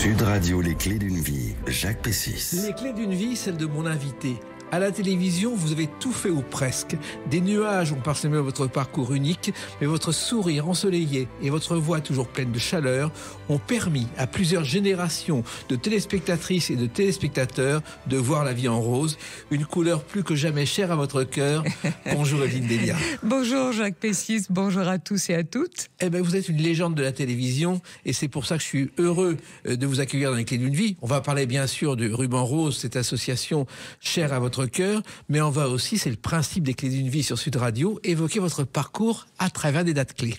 Sud Radio, les clés d'une vie, Jacques Pessis. Les clés d'une vie, celle de mon invité. À la télévision, vous avez tout fait ou presque. Des nuages ont parsemé votre parcours unique, mais votre sourire ensoleillé et votre voix toujours pleine de chaleur ont permis à plusieurs générations de téléspectatrices et de téléspectateurs de voir la vie en rose, une couleur plus que jamais chère à votre cœur. Bonjour Evelyne Delia. Bonjour Jacques Pessis, bonjour à tous et à toutes. Eh bien, vous êtes une légende de la télévision et c'est pour ça que je suis heureux de vous accueillir dans les clés d'une vie. On va parler bien sûr du Ruban Rose, cette association chère à votre cœur, mais on va aussi, c'est le principe des clés d'une vie sur Sud Radio, évoquer votre parcours à travers des dates clés.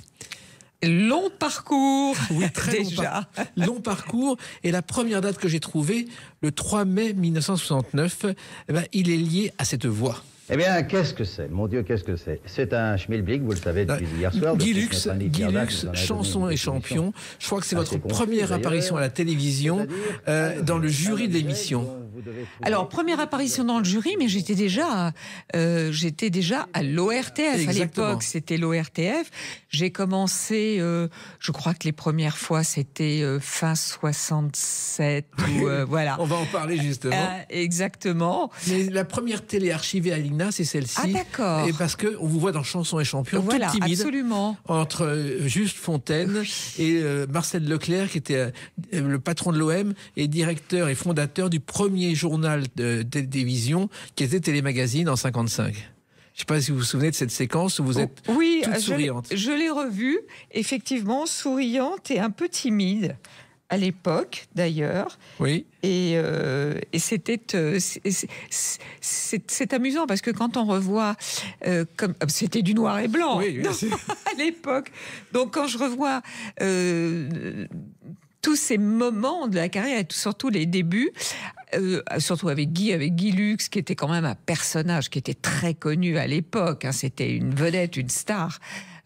Long parcours, oui, très déjà. Long parcours. Et la première date que j'ai trouvée, le 3 mai 1969, eh ben, il est lié à cette voix. Eh bien, qu'est-ce que c'est? Mon Dieu, qu'est-ce que c'est? C'est un schmilblick, vous le savez depuis hier soir. Guy Lux, chanson et champion. Je crois que c'est votre première apparition à la télévision dans le jury de l'émission. Alors, première apparition dans le jury, mais j'étais déjà à l'ORTF. À l'époque, c'était l'ORTF. J'ai commencé, je crois que les premières fois, c'était fin 67. Voilà. On va en parler justement. Exactement. Mais la première télé archivée à l'INA, c'est celle-ci. Ah, d'accord. Et parce qu'on vous voit dans Chansons et Champions, voilà, toute timide, absolument. entre Juste Fontaine et Marcel Leclerc, qui était le patron de l'OM et directeur et fondateur du premier journal de télévision qui était Télémagazine en 55. Je ne sais pas si vous vous souvenez de cette séquence où vous êtes toute souriante. Je l'ai revue, effectivement, souriante et un peu timide. À l'époque, d'ailleurs. Oui. Et c'est amusant parce que quand on revoit, comme c'était du noir et blanc à l'époque. Donc quand je revois tous ces moments de la carrière, et surtout les débuts, surtout avec Guy Lux, qui était quand même un personnage qui était très connu à l'époque. Hein, c'était une vedette, une star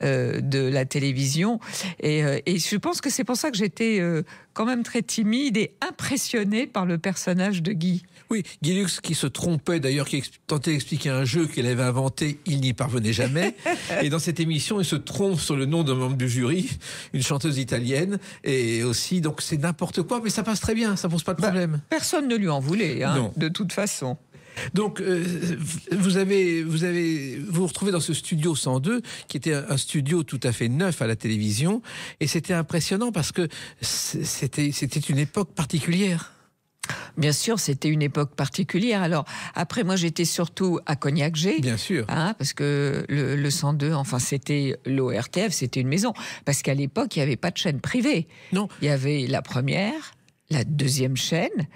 de la télévision. Et je pense que c'est pour ça que j'étais quand même très timide et impressionnée par le personnage de Guy. Oui, Guy Lux qui se trompait d'ailleurs, qui tentait d'expliquer un jeu qu'il avait inventé, il n'y parvenait jamais. Et dans cette émission, il se trompe sur le nom d'un membre du jury, une chanteuse italienne, et aussi, donc c'est n'importe quoi, mais ça passe très bien, ça pose pas de problème. Personne ne lui en voulait, hein, de toute façon. Donc, vous vous retrouvez dans ce studio 102, qui était un studio tout à fait neuf à la télévision, et c'était impressionnant parce que c'était une époque particulière. Bien sûr, c'était une époque particulière. Alors, après, moi, j'étais surtout à Cognac-G. Bien sûr. Hein, parce que le 102, enfin, c'était l'ORTF, c'était une maison. Parce qu'à l'époque, il n'y avait pas de chaîne privée. Non. Il y avait la première, la deuxième chaîne,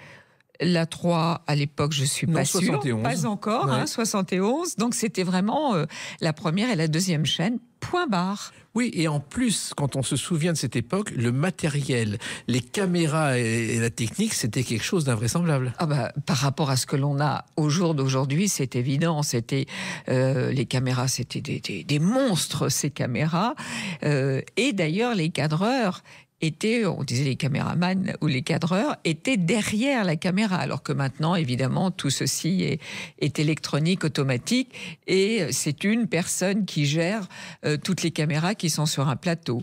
la 3, à l'époque, je ne suis pas sûre. 71. Pas encore, ouais. 71. Donc, c'était vraiment la première et la deuxième chaîne, point barre. Oui, et en plus, quand on se souvient de cette époque, le matériel, les caméras et la technique, c'était quelque chose d'invraisemblable. Ah bah, par rapport à ce que l'on a au jour d'aujourd'hui, c'est évident. C'était les caméras, c'était des monstres, ces caméras. Et d'ailleurs, les cadreurs on disait les caméramans ou les cadreurs, étaient derrière la caméra, alors que maintenant, évidemment, tout ceci est électronique, automatique, et c'est une personne qui gère toutes les caméras qui sont sur un plateau.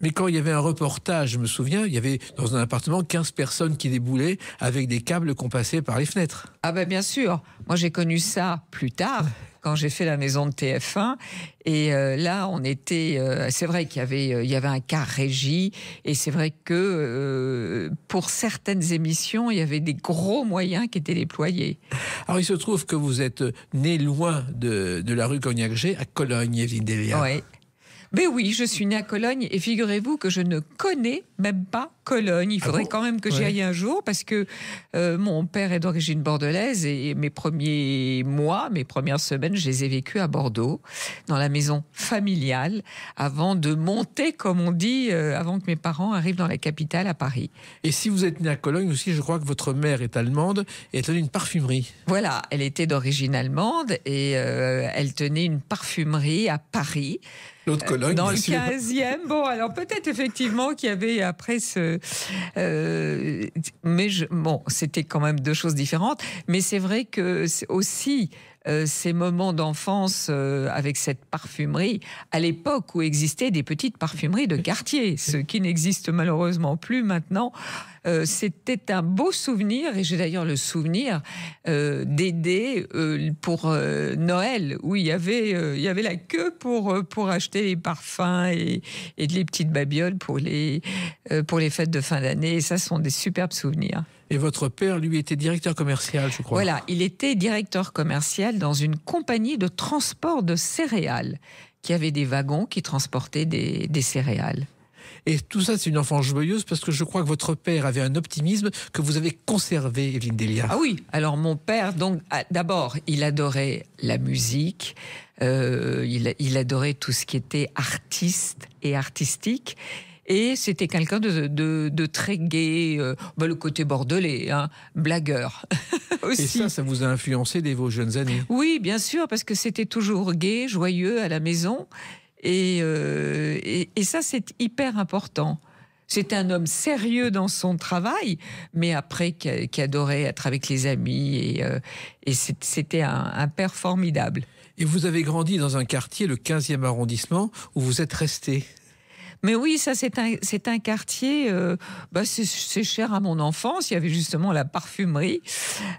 Mais quand il y avait un reportage, je me souviens, il y avait dans un appartement 15 personnes qui déboulaient avec des câbles qu'on passait par les fenêtres. Ah ben bien sûr, moi j'ai connu ça plus tard, quand j'ai fait la maison de TF1, et là on était, c'est vrai qu'il y avait un quart régie, et c'est vrai que pour certaines émissions, il y avait des gros moyens qui étaient déployés. Alors il se trouve que vous êtes né loin de la rue Cognac-G, à Cologne, Evelyne Delia. Oui. Mais oui, je suis née à Cologne et figurez-vous que je ne connais même pas Cologne. Il faudrait quand même que j'y aille un jour parce que mon père est d'origine bordelaise et mes premiers mois, mes premières semaines, je les ai vécues à Bordeaux, dans la maison familiale, avant de monter, comme on dit, avant que mes parents arrivent dans la capitale, à Paris. Et si vous êtes née à Cologne aussi, je crois que votre mère est allemande et elle tenait une parfumerie. Voilà, elle était d'origine allemde et elle tenait une parfumerie à Paris. L'autre Cologne, dans le 15e. Bon, alors peut-être effectivement qu'il y avait après mais bon, c'était quand même deux choses différentes. Mais c'est vrai que aussi ces moments d'enfance avec cette parfumerie, à l'époque où existaient des petites parfumeries de quartier, ce qui n'existe malheureusement plus maintenant. c'était un beau souvenir, et j'ai d'ailleurs le souvenir d'aider pour Noël, où il y avait la queue pour acheter les parfums et les petites babioles pour les fêtes de fin d'année. Et ça, ce sont des superbes souvenirs. Et votre père, lui, était directeur commercial, je crois. Voilà, il était directeur commercial dans une compagnie de transport de céréales, qui avait des wagons qui transportaient des céréales. Et tout ça, c'est une enfance joyeuse, parce que je crois que votre père avait un optimisme que vous avez conservé, Evelyne Delia. Ah oui, alors mon père, donc, d'abord, il adorait la musique, il adorait tout ce qui était artiste et artistique. Et c'était quelqu'un de très gai, le côté bordelais, blagueur aussi. Et ça vous a influencé dès vos jeunes années? Oui, bien sûr, parce que c'était toujours gai, joyeux à la maison. Et ça, c'est hyper important. C'était un homme sérieux dans son travail, mais après, qui adorait être avec les amis. Et c'était un père formidable. Et vous avez grandi dans un quartier, le 15e arrondissement, où vous êtes resté. Mais oui, ça c'est un quartier, c'est cher à mon enfance. Il y avait justement la parfumerie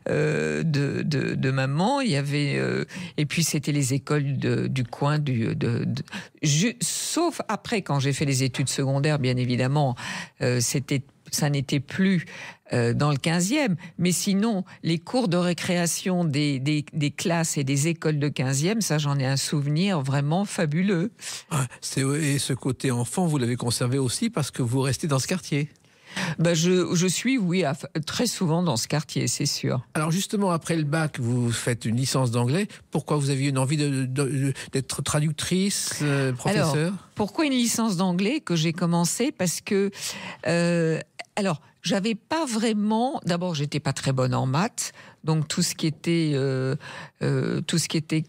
de maman. Il y avait et puis c'était les écoles du coin sauf après quand j'ai fait les études secondaires, bien évidemment, ça n'était plus dans le 15e, mais sinon, les cours de récréation des classes et des écoles de 15e, ça, j'en ai un souvenir vraiment fabuleux. Et ce côté enfant, vous l'avez conservé aussi parce que vous restez dans ce quartier? Je suis, oui, très souvent dans ce quartier, c'est sûr. Alors justement, après le bac, vous faites une licence d'anglais. Pourquoi vous aviez une envie d'être traductrice, professeur? Alors, pourquoi une licence d'anglais que j'ai commencé? Parce que... j'avais pas vraiment... D'abord, j'étais pas très bonne en maths, donc tout ce qui était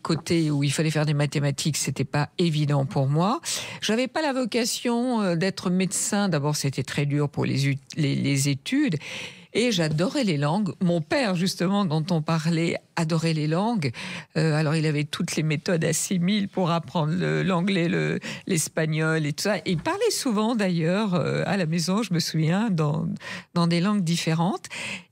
côté où il fallait faire des mathématiques, c'était pas évident pour moi. J'avais pas la vocation d'être médecin. D'abord, c'était très dur pour les études. Et j'adorais les langues. Mon père, justement, dont on parlait, adorait les langues. Alors, il avait toutes les méthodes à 6000 pour apprendre l'anglais, l'espagnol et tout ça. Et il parlait souvent, d'ailleurs, à la maison, je me souviens, dans des langues différentes.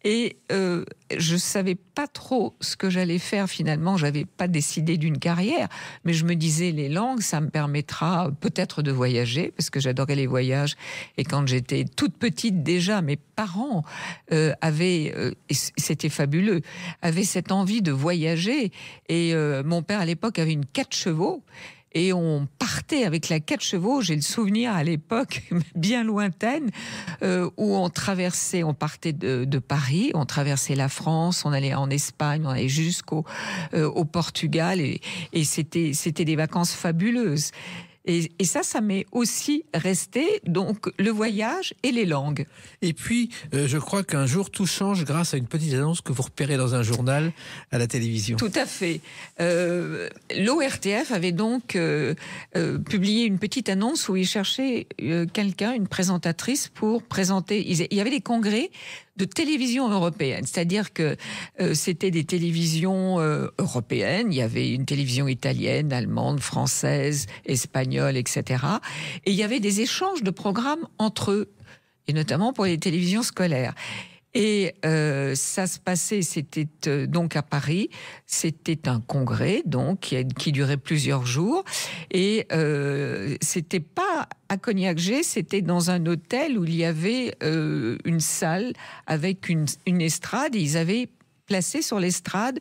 Et je savais pas trop ce que j'allais faire, finalement. J'avais pas décidé d'une carrière. Mais je me disais, les langues, ça me permettra peut-être de voyager, parce que j'adorais les voyages. Et quand j'étais toute petite, déjà, mes parents... c'était fabuleux, avait cette envie de voyager. Et mon père, à l'époque, avait une 4 chevaux. Et on partait avec la 4 chevaux. J'ai le souvenir, à l'époque, bien lointaine, où on partait de Paris, on traversait la France, on allait en Espagne, on allait jusqu'au Portugal. Et c'était des vacances fabuleuses. Et ça m'est aussi resté, donc le voyage et les langues. Et puis, je crois qu'un jour, tout change grâce à une petite annonce que vous repérez dans un journal à la télévision. Tout à fait. L'ORTF avait donc publié une petite annonce où il cherchait quelqu'un, une présentatrice, pour présenter... Il y avait des congrès de télévision européenne, c'est-à-dire que c'était des télévisions européennes, il y avait une télévision italienne, allemande, française, espagnole, etc. Et il y avait des échanges de programmes entre eux, et notamment pour les télévisions scolaires. Et ça se passait, c'était donc à Paris, c'était un congrès donc qui durait plusieurs jours, et c'était pas à Cognac-Gé, c'était dans un hôtel où il y avait une salle avec une estrade, et ils avaient placé sur l'estrade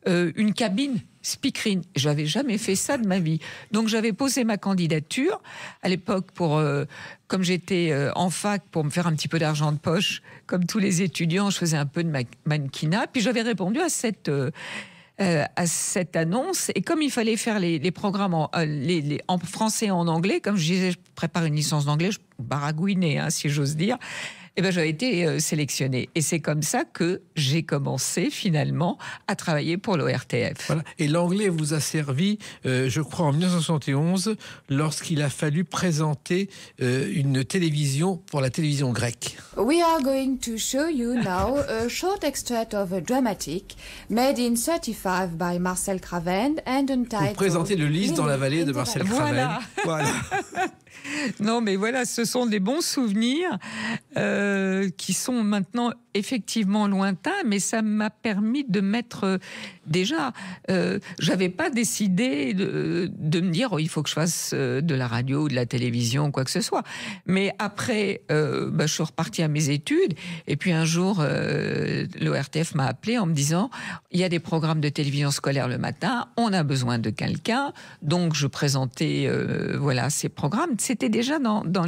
une cabine speakerine. J'avais jamais fait ça de ma vie. Donc j'avais posé ma candidature à l'époque comme j'étais en fac, pour me faire un petit peu d'argent de poche, comme tous les étudiants, je faisais un peu de mannequinat. Puis j'avais répondu à cette annonce, et comme il fallait faire les programmes en français et en anglais, comme je disais, je prépare une licence d'anglais, je baragouinais, si j'ose dire. J'avais été sélectionnée. Et c'est comme ça que j'ai commencé finalement à travailler pour l'ORTF. Voilà. Et l'anglais vous a servi, je crois, en 1971, lorsqu'il a fallu présenter une télévision pour la télévision grecque. We are going to show you now a short extract of a dramatic made in 35 by Marcel Craven and entitled... Vous présentez le Lys dans la vallée de Marcel Craven. Voilà. Non, mais voilà, ce sont des bons souvenirs. qui sont maintenant effectivement lointains, mais ça m'a permis de mettre déjà. J'avais pas décidé de me dire il faut que je fasse de la radio ou de la télévision, quoi que ce soit. Mais après, je suis repartie à mes études, et puis un jour, l'ORTF m'a appelé en me disant il y a des programmes de télévision scolaire le matin, on a besoin de quelqu'un. Donc je présentais ces programmes. C'était déjà dans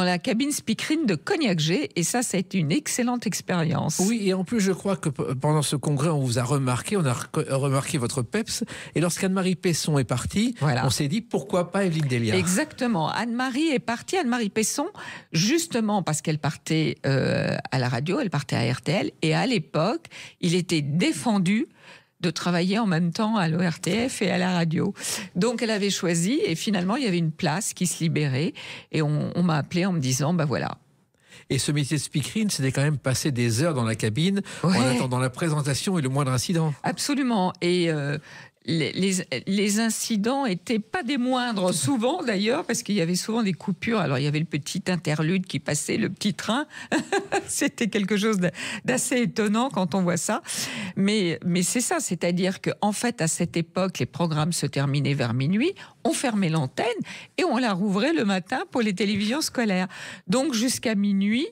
la cabine speakerine de Cognac G, et ça a été une excellente expérience. Oui, et en plus, je crois que pendant ce congrès, on vous a remarqué, on a remarqué votre peps, et lorsqu'Anne-Marie Pesson est partie, on s'est dit pourquoi pas Evelyne Delia. Exactement. Anne-Marie est partie, Anne-Marie Pesson, justement parce qu'elle partait à la radio, elle partait à RTL, et à l'époque, il était défendu de travailler en même temps à l'ORTF et à la radio. Donc elle avait choisi, et finalement il y avait une place qui se libérait, et on m'a appelé en me disant voilà. Et ce métier de speakerine, c'était quand même passer des heures dans la cabine en attendant la présentation et le moindre incident. Absolument. Et les incidents n'étaient pas des moindres, souvent d'ailleurs, parce qu'il y avait souvent des coupures. Alors il y avait le petit interlude qui passait, le petit train. C'était quelque chose d'assez étonnant quand on voit ça. Mais c'est ça, c'est-à-dire qu'en fait, à cette époque, les programmes se terminaient vers minuit, on fermait l'antenne et on la rouvrait le matin pour les télévisions scolaires. Donc jusqu'à minuit,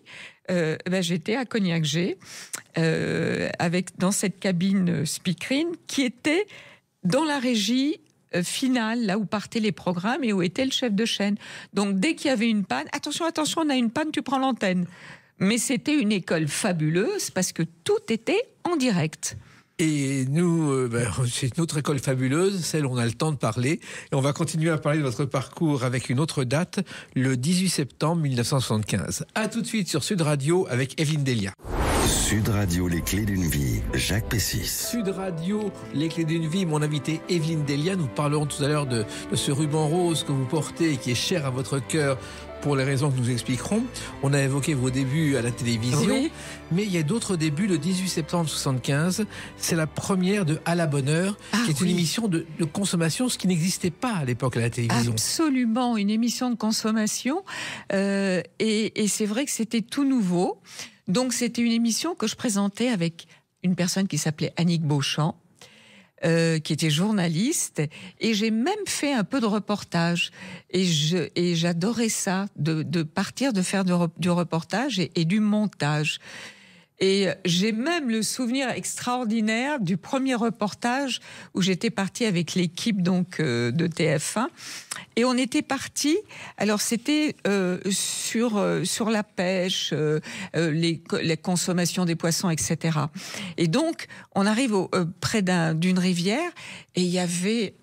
j'étais à Cognac G, dans cette cabine speakerine qui était dans la régie finale, là où partaient les programmes et où était le chef de chaîne. Donc dès qu'il y avait une panne, attention, on a une panne, tu prends l'antenne. Mais c'était une école fabuleuse parce que tout était en direct. Et nous, c'est notre école fabuleuse, celle où on a le temps de parler. Et on va continuer à parler de votre parcours avec une autre date, le 18 septembre 1975. A tout de suite sur Sud Radio avec Evelyne Delia. Sud Radio, les clés d'une vie, Jacques Pessis. Sud Radio, les clés d'une vie, mon invité Evelyne Delia. Nous parlerons tout à l'heure de ce ruban rose que vous portez et qui est cher à votre cœur pour les raisons que nous expliquerons. On a évoqué vos débuts à la télévision, mais il y a d'autres débuts. Le 18 septembre 1975, c'est la première de À la bonne heure, qui est une émission de consommation, ce qui n'existait pas à l'époque à la télévision. Absolument, une émission de consommation. Et c'est vrai que c'était tout nouveau. Donc c'était une émission que je présentais avec une personne qui s'appelait Annick Beauchamp, qui était journaliste, et j'ai même fait un peu de reportage. Et j'adorais ça, de partir, de faire du reportage et du montage. Et j'ai même le souvenir extraordinaire du premier reportage où j'étais partie avec l'équipe de TF1, et on était partis. Alors c'était sur la pêche, les consommations des poissons, etc. Et donc on arrive près d'une rivière, et il y avait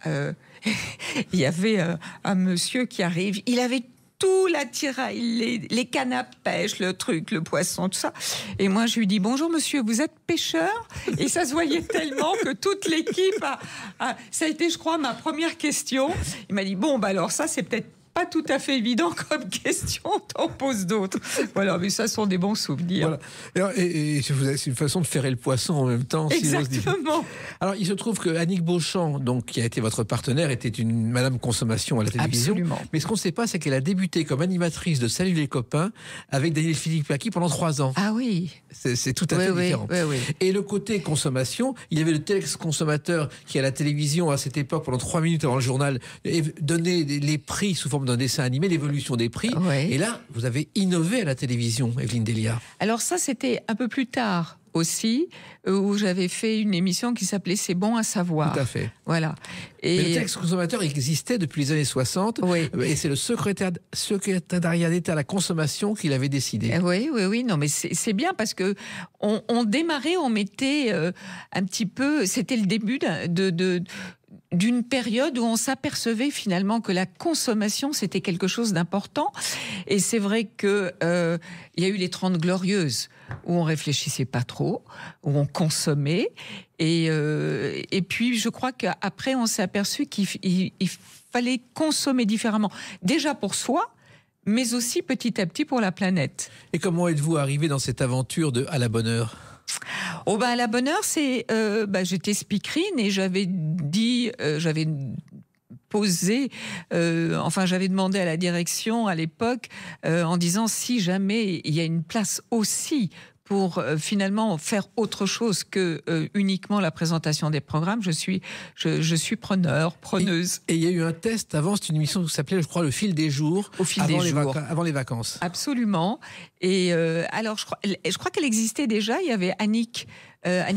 un monsieur qui arrive. Il avait tout l'attirail, les cannes à pêche, le poisson, tout ça. Et moi, je lui dis, bonjour monsieur, vous êtes pêcheur? Et ça se voyait tellement que toute l'équipe ça a été, je crois, ma première question. Il m'a dit, alors ça, c'est peut-être pas tout à fait évident comme question, t'en poses d'autres. Voilà, mais ça sont des bons souvenirs. Voilà. Et c'est une façon de ferrer le poisson en même temps. Exactement. Alors, il se trouve que Annick Beauchamp, donc, qui a été votre partenaire, était une madame consommation à la télévision. Absolument. Mais ce qu'on ne sait pas, c'est qu'elle a débuté comme animatrice de Salut les copains avec Daniel Philippaki pendant 3 ans. Ah oui. C'est tout à fait différent. Oui. Et le côté consommation, il y avait le téléconsommateur qui, à la télévision, à cette époque, pendant 3 minutes avant le journal, donnait les prix sous forme d'un dessin animé, l'évolution des prix. Et là, vous avez innové à la télévision, Evelyne Delia. Alors ça, c'était un peu plus tard aussi, où j'avais fait une émission qui s'appelait C'est bon à savoir. Tout à fait. Voilà. Mais le texte consommateur existait depuis les années 60, et c'est le secrétariat d'État à la consommation qui l'avait décidé. Oui. Non, mais c'est bien parce que on démarrait, on mettait un petit peu. C'était le début d'une période où on s'apercevait finalement que la consommation, c'était quelque chose d'important. Et c'est vrai que il y a eu les 30 Glorieuses, où on réfléchissait pas trop, où on consommait. Et puis, je crois qu'après, on s'est aperçu qu'il fallait consommer différemment. Déjà pour soi, mais aussi petit à petit pour la planète. Et comment êtes-vous arrivé dans cette aventure de À la bonne heure ? À la bonne heure, j'étais speakerine, et j'avais posé, j'avais demandé à la direction à l'époque en disant si jamais il y a une place aussi pour finalement faire autre chose que uniquement la présentation des programmes, je suis preneuse. Et il y a eu un test avant, c'est une émission qui s'appelait, je crois, Le fil des jours, avant les vacances. Absolument. Et alors, je crois qu'elle existait déjà. Il y avait Annick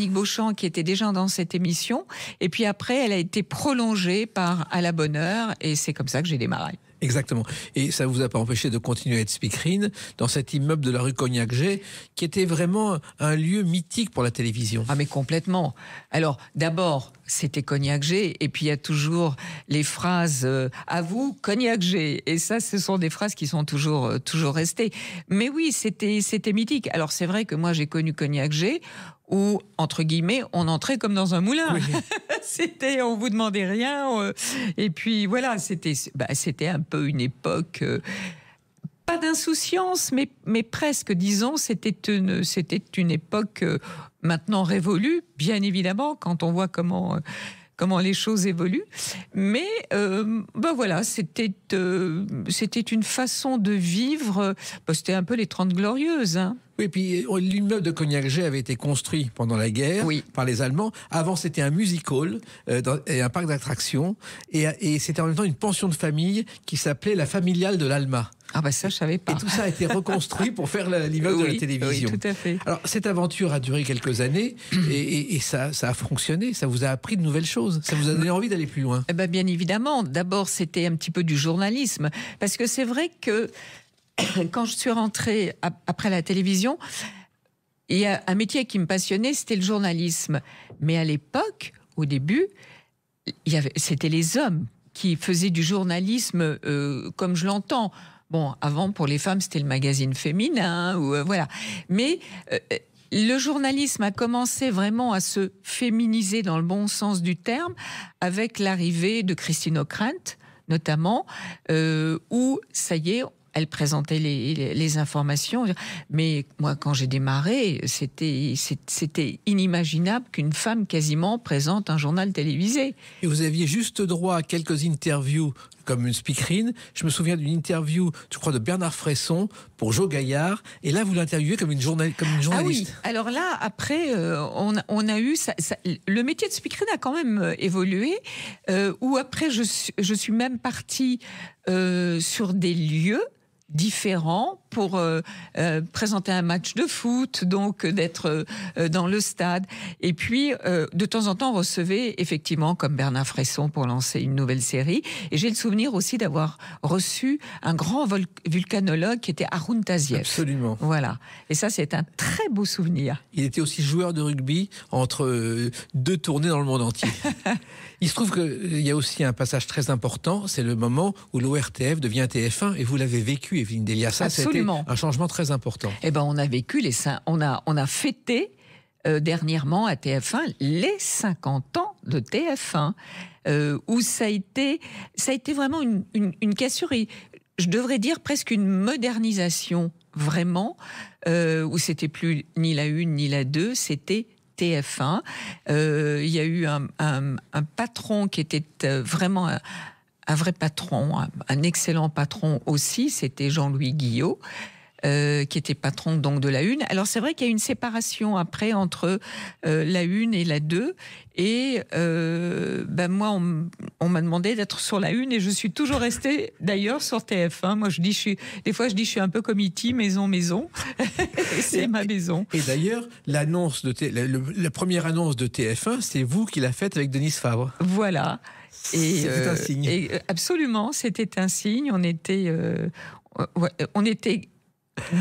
Beauchamp qui était déjà dans cette émission. Et puis après, elle a été prolongée par À la bonne heure. Et c'est comme ça que j'ai démarré. Exactement. Et ça ne vous a pas empêché de continuer à être speakerine dans cet immeuble de la rue Cognac-Jay, qui était vraiment un lieu mythique pour la télévision. Ah mais complètement. Alors d'abord, c'était Cognac-Jay, et puis il y a toujours les phrases à vous, Cognac-Jay. Et ça, ce sont des phrases qui sont toujours restées. Mais oui, c'était mythique. Alors c'est vrai que moi, j'ai connu Cognac-Jay, où, entre guillemets, on entrait comme dans un moulin. Oui. On vous demandait rien. Et puis voilà, c'était un peu une époque, pas d'insouciance, mais presque, disons, c'était une époque maintenant révolue, bien évidemment, quand on voit comment les choses évoluent. Mais voilà, c'était une façon de vivre. C'était un peu les 30 Glorieuses, hein. Oui, puis l'immeuble de Cognac-Jay avait été construit pendant la guerre par les Allemands. Avant, c'était un music hall et un parc d'attractions. Et c'était en même temps une pension de famille qui s'appelait la Familiale de l'Alma. Ah ça, je savais pas. Et tout ça a été reconstruit pour faire l'immeuble de la télévision. Oui, tout à fait. Alors, cette aventure a duré quelques années et ça a fonctionné. Ça vous a appris de nouvelles choses. Ça vous a donné envie d'aller plus loin. Bien évidemment. D'abord, c'était un petit peu du journalisme. Parce que c'est vrai que quand je suis rentrée après la télévision, il y a un métier qui me passionnait, c'était le journalisme. Mais à l'époque, au début, c'était les hommes qui faisaient du journalisme comme je l'entends. Bon, avant, pour les femmes, c'était le magazine féminin, voilà. Mais le journalisme a commencé vraiment à se féminiser dans le bon sens du terme, avec l'arrivée de Christine Ockrent, notamment, où, ça y est, elle présentait les informations. Mais moi, quand j'ai démarré, c'était inimaginable qu'une femme quasiment présente un journal télévisé. Et vous aviez juste droit à quelques interviews comme une speakerine. Je me souviens d'une interview, je crois, de Bernard Fresson pour Jo Gaillard. Et là, vous l'interviewez comme une journaliste. Ah oui. Alors là, après, on a eu... le métier de speakerine a quand même évolué. Où après, je suis même partie sur des lieux différents pour présenter un match de foot, donc d'être dans le stade. Et puis, de temps en temps, on recevait effectivement, comme Bernard Fresson, pour lancer une nouvelle série. Et j'ai le souvenir aussi d'avoir reçu un grand vulcanologue qui était Haroun Tazieff. Absolument. Voilà. Et ça, c'est un très beau souvenir. Il était aussi joueur de rugby entre deux tournées dans le monde entier. Il se trouve qu'il y a aussi un passage très important, c'est le moment où l'ORTF devient TF1, et vous l'avez vécu, Evelyne Delia. Ça, c'était un changement très important. Eh ben, on a vécu on a fêté dernièrement à TF1 les 50 ans de TF1, où ça a été vraiment une cassure, et je devrais dire presque une modernisation, vraiment, où c'était plus ni la 1 ni la 2, c'était TF1. Il y a eu un patron qui était vraiment un vrai patron, un excellent patron aussi, c'était Jean-Louis Guillot, qui était patron donc de la 1. Alors c'est vrai qu'il y a une séparation après entre la 1 et la 2, et moi on m'a demandé d'être sur la 1, et je suis toujours restée d'ailleurs sur TF1. Moi des fois je dis je suis un peu comme E.T., maison. C'est ma maison. Et d'ailleurs, la première annonce de TF1, c'est vous qui l'a faite avec Denise Favre. Voilà. C'était un signe. Absolument, c'était un signe. On était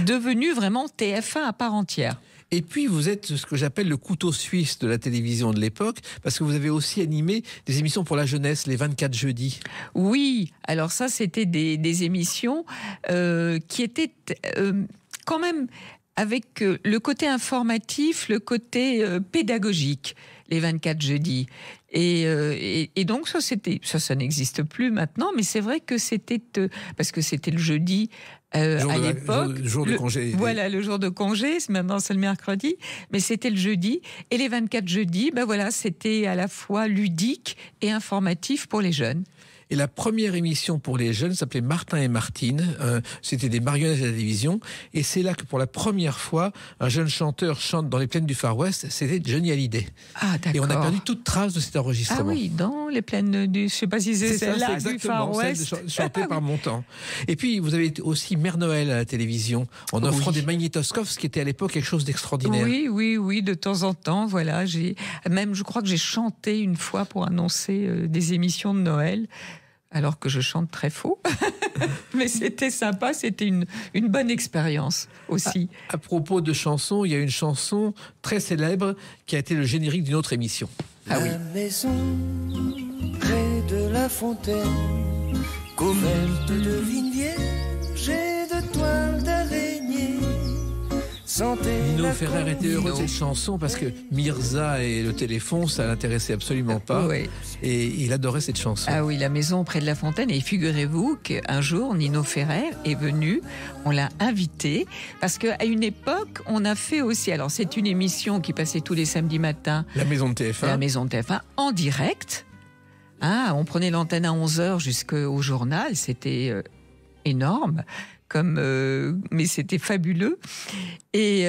devenu vraiment TF1 à part entière. Et puis, vous êtes ce que j'appelle le couteau suisse de la télévision de l'époque, parce que vous avez aussi animé des émissions pour la jeunesse, les 24 jeudis. Oui, alors ça, c'était des émissions qui étaient quand même avec le côté informatif, le côté pédagogique, les 24 jeudis. Et donc ça n'existe plus maintenant, mais c'est vrai que c'était parce que c'était le jeudi à l'époque, le jour de congé. Voilà, le jour de congé. Maintenant c'est le mercredi, mais c'était le jeudi. Et les 24 jeudis, voilà, c'était à la fois ludique et informatif pour les jeunes. Et la première émission pour les jeunes s'appelait Martin et Martine. C'était des marionnettes à la télévision. Et c'est là que pour la première fois, un jeune chanteur chante dans les plaines du Far West. C'était Johnny Hallyday. Ah, d'accord. Et on a perdu toute trace de cet enregistrement. Ah oui, dans les plaines du... Je ne sais pas si c'est celle-là, du Far West. Chantée par Montand. Et puis, vous avez aussi Mère Noël à la télévision, en offrant des magnétoscopes, ce qui était à l'époque quelque chose d'extraordinaire. Oui, de temps en temps, voilà. Je crois que j'ai chanté une fois pour annoncer des émissions de Noël, alors que je chante très faux. Mais c'était sympa, c'était une bonne expérience aussi. À propos de chansons, il y a une chanson très célèbre qui a été le générique d'une autre émission. Ah oui. La maison près de la fontaine, couverte de vignes vierges et de toiles d'araignée. Nino Ferrer était heureux de cette chanson parce que Mirza et le téléphone, ça l'intéressait absolument pas. Oui. Et il adorait cette chanson. Ah oui, la maison près de la fontaine. Et figurez-vous qu'un jour, Nino Ferrer est venu, on l'a invité, parce qu'à une époque, on a fait aussi, alors c'est une émission qui passait tous les samedis matins. La maison de TF1. La maison de TF1, en direct. On prenait l'antenne à 11h jusqu'au journal, c'était énorme. Mais c'était fabuleux. Et